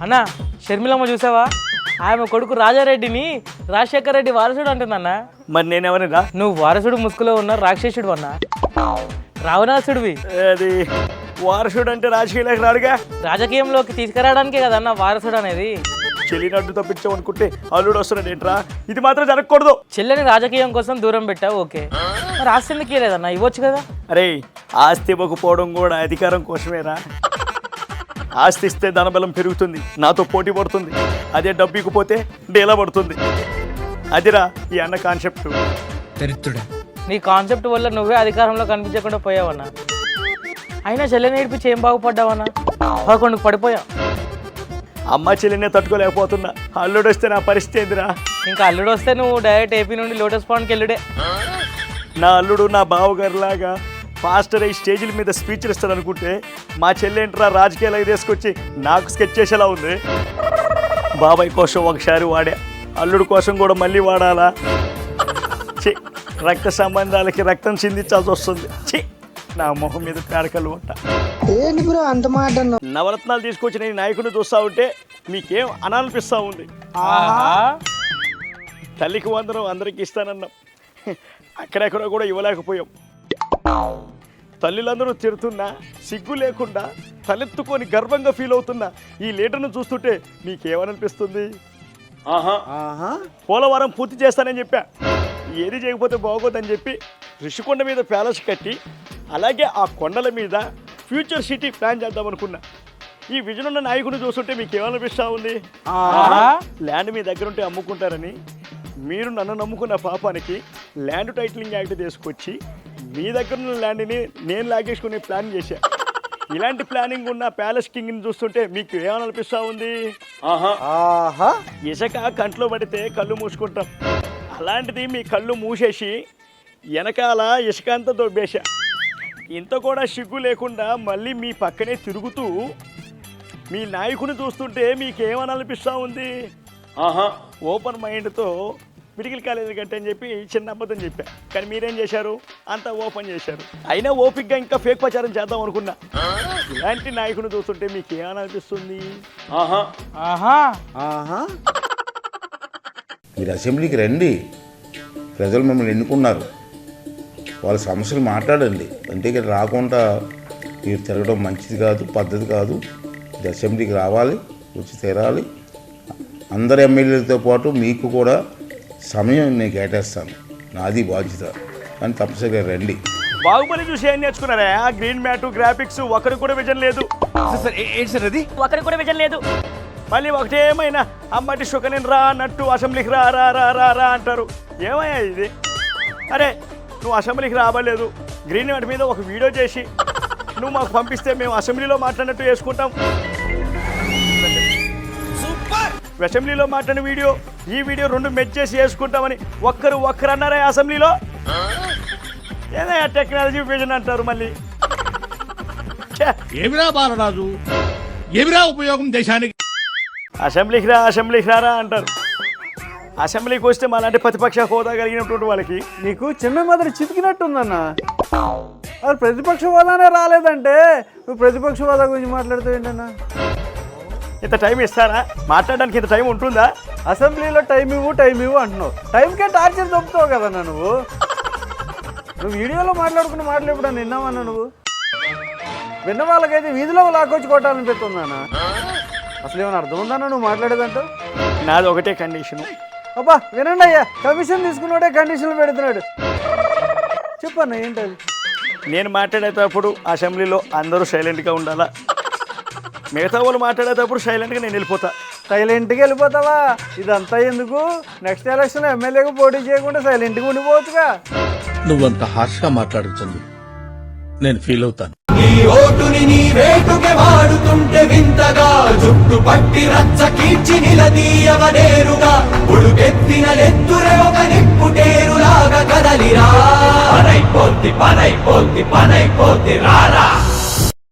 అన్న షర్మిలమ్మ చూసావా? ఆమె కొడుకు రాజారెడ్డిని రాజశేఖర రెడ్డి వారసుడు అంటుందన్న. మరి నేనెవరిరా? నువ్వు వారసుడు ముసుగులో ఉన్న రాక్షసుడు అన్న, రావణాసుడివి. అది వారసుడు అంటే రాజకీయాలకు రాడుగా, రాజకీయంలోకి తీసుకురావడానికే కదన్న వారసుడు అనేది. చెల్లినట్టు తప్పించామనుకుంటే అల్లుడు వస్తున్నాడు ఏంట్రా? ఇది మాత్రం జరగకూడదు. చెల్లెని రాజకీయం కోసం దూరం పెట్టావు, ఓకే. మరి ఆస్తి ఎందుకు ఇవ్వలేదన్న? ఇవ్వచ్చు కదా. అరే ఆస్తి ఇవ్వకపోవడం కూడా అధికారం కోసమేరా. ఆస్తి ఇస్తే ధనబలం పెరుగుతుంది, నాతో పోటీ పడుతుంది. అదే డబ్బు ఇకపోతే డేలా పడుతుంది. అదిరా ఈ అన్న కాన్సెప్ట్. నీ కాన్సెప్ట్ వల్ల నువ్వే అధికారంలో కనిపించకుండా పోయావన్నా. అయినా చెల్లెని నేర్పించి ఏం బాగుపడ్డావన్నా? 11కు పడిపోయావు. అమ్మ చెల్లినే తట్టుకోలేకపోతున్నా, అల్లుడు వస్తే నా పరిస్థితి ఏందిరా? ఇంకా అల్లుడు వస్తే నువ్వు డైరెక్ట్ ఏపీ నుండి లోటస్ పాండ్కి వెళ్ళుడే. నా అల్లుడు నా బావగారిలాగా ఫాస్టర్ అయ్యి స్టేజీల మీద స్పీచ్లు ఇస్తాడు అనుకుంటే మా చెల్లెంట్రా రాజకీయాలకు తీసుకొచ్చి నాకు స్కెచ్ చేసేలా ఉంది. బాబాయ్ కోసం ఒకసారి వాడా, అల్లుడు కోసం కూడా మళ్ళీ వాడాలా? చి రక్త సంబంధాలకి రక్తం చిందించాల్సి వస్తుంది. చి నా మొహం మీద పేడకలు ఉంటా. ఏంటి బ్రో అంత మాట? నవరత్నాలు తీసుకొచ్చిన ఈ నాయకుడిని చూస్తూ ఉంటే మీకేం అనాలనిపిస్తూ ఉంది? తల్లికి వందనం అందరికి ఇస్తానన్నాం, అక్కడెక్కడ కూడా ఇవ్వలేకపోయాం. తల్లిలందరూ తిడుతున్నా సిగ్గు లేకుండా తలెత్తుకొని గర్వంగా ఫీల్ అవుతున్నా ఈ లీడర్ను చూస్తుంటే మీకేమనిపిస్తుంది? పోలవరం పూర్తి చేస్తానని చెప్పా, ఏది చేయకపోతే బాగోదని చెప్పి ఋషికొండ మీద ప్యాలెస్ కట్టి అలాగే ఆ కొండల మీద ఫ్యూచర్ సిటీ ప్లాన్ చేద్దాం అనుకున్నా. ఈ విజన్ ఉన్న నాయకుడిని చూస్తుంటే మీకు ఏమనిపిస్తా ఉంది? ల్యాండ్ మీ దగ్గర ఉంటే అమ్ముకుంటారని మీరు నన్ను నమ్ముకున్న పాపానికి ల్యాండ్ టైటిలింగ్ యాక్ట్ తీసుకొచ్చి మీ దగ్గర ఉన్న ల్యాండ్ని నేను లాగేసుకునే ప్లాన్ చేశా. ఇలాంటి ప్లానింగ్ ఉన్న ప్యాలెస్ కింగ్ని చూస్తుంటే మీకు ఏమనిపిస్తా ఉంది? ఇసుక కంట్లో పడితే కళ్ళు మూసుకుంటాం, అలాంటిది మీ కళ్ళు మూసేసి వెనకాల ఇసుక అంతా దొబ్బేశా. ఇంత కూడా సిగ్గు లేకుండా మళ్ళీ మీ పక్కనే తిరుగుతూ మీ నాయకుని చూస్తుంటే మీకేమనిపిస్తూ ఉంది? ఓపెన్ మైండ్తో మెడికల్ కాలేజీ కట్ట అని చెప్పి చిన్న అబద్ధం చెప్పా, కానీ మీరేం చేశారు? అంతా ఓపెన్ చేశారు. అయినా ఓపిక్గా ఇంకా ఫేక్ ప్రచారం చేద్దాం అనుకున్నా. ఇలాంటి నాయకుని చూస్తుంటే మీకు ఏమనిపిస్తుంది? మీరు అసెంబ్లీకి రండి, ప్రజలు మిమ్మల్ని ఎన్నుకున్నారు, వాళ్ళ సమస్యలు మాట్లాడండి. అంటే ఇక్కడ రాకుండా మీరు తిరగడం మంచిది కాదు, పద్ధతి కాదు. ఇది అసెంబ్లీకి రావాలి, వచ్చి తీరాలి. అందరు ఎమ్మెల్యేలతో పాటు మీకు కూడా సమయం నేను కేటాయిస్తాను, నాది బాధ్యత. కానీ తప్పనిసరిగా రండి. బాహుబలి చూసి ఏం నేర్చుకున్నారా? గ్రీన్ మ్యాట్, గ్రాఫిక్స్, ఒకరికి కూడా విజన్ లేదు. ఒకరికి కూడా విజన్ లేదు. మళ్ళీ ఒకటేమైనా అమ్మటి షుకనేను రా అన్నట్టు అసెంబ్లీకి రా రా రా రా రా అంటారు. ఏమయ్యా ఇది? అరే నువ్వు అసెంబ్లీకి రావలేదు, గ్రీన్ మ్యాట్ మీద ఒక వీడియో చేసి నువ్వు మాకు పంపిస్తే మేము అసెంబ్లీలో మాట్లాడినట్టు చేసుకుంటాం. అసెంబ్లీలో మాట్లాడిన వీడియో ఈ వీడియో 2 మెచ్ చేసి వేసుకుంటామని ఒక్కరు అన్నారా అసెంబ్లీలో? ఏదైనా టెక్నాలజీ విజన్ అంటారు. మళ్ళీ ఏమిరా బాలరాజు, ఏమిరా ఉపయోగం దేశానికి? అసెంబ్లీకి రా అంటారు. అసెంబ్లీకి వస్తే మాలాంటి ప్రతిపక్ష హోదా కలిగినటువంటి వాళ్ళకి నీకు చిన్న మాదిరి చితికినట్టుందన్న. అది ప్రతిపక్ష హోదానే రాలేదంటే నువ్వు ప్రతిపక్ష హోదా గురించి మాట్లాడుతూ ఏంటన్నా? ఇంత టైం ఇస్తారా మాట్లాడడానికి? ఇంత టైం ఉంటుందా? అసెంబ్లీలో టైం ఇవ్వు అంటున్నావు, టైంకే టార్చర్ చెప్తావు కదన్నా నువ్వు. వీడియోలో మాట్లాడుకున్న మాటలు ఎప్పుడన్నా విన్నావన్నా నువ్వు? విన్న వాళ్ళకైతే వీధిలో లాక్కొచ్చి కొట్టాలనిపిస్తుందన్నా. అసలు ఏమైనా అర్థం ఉందన్నా నువ్వు మాట్లాడేదంటూ? నాది ఒకటే కండిషను. అబ్బా వినండి అయ్యా, కమిషన్ తీసుకున్నాడే కండిషన్లు పెడుతున్నాడు. చెప్పన్నా ఏంటది? నేను మాట్లాడేటప్పుడు అసెంబ్లీలో అందరూ సైలెంట్గా ఉండాలా, మిగతా వాళ్ళు మాట్లాడేటప్పుడు సైలెంట్గా నేను వెళ్ళిపోతా. సైలెంట్గా వెళ్ళిపోతావా? ఇదంతా ఎందుకు? నెక్స్ట్ ఎలక్షన్ ఎమ్మెల్యేగా పోటీ చేయకుండా సైలెంట్గా ఉండిపోవచ్చుగా. నువ్వంత హార్ష్గా మాట్లాడుతుంది నేను ఫీల్ అవుతాను. నీ ఓటుని నీ వేటుకే వాడుతుంటే వింతగా, జుట్టు పట్టి రచ్చ కీర్చి నిలదీయవనేరుగా, ఉడుకెత్తిన లెత్తురే ఒక నిప్పుటేరులాగా కదలిరా. పనైపోద్ది రారా.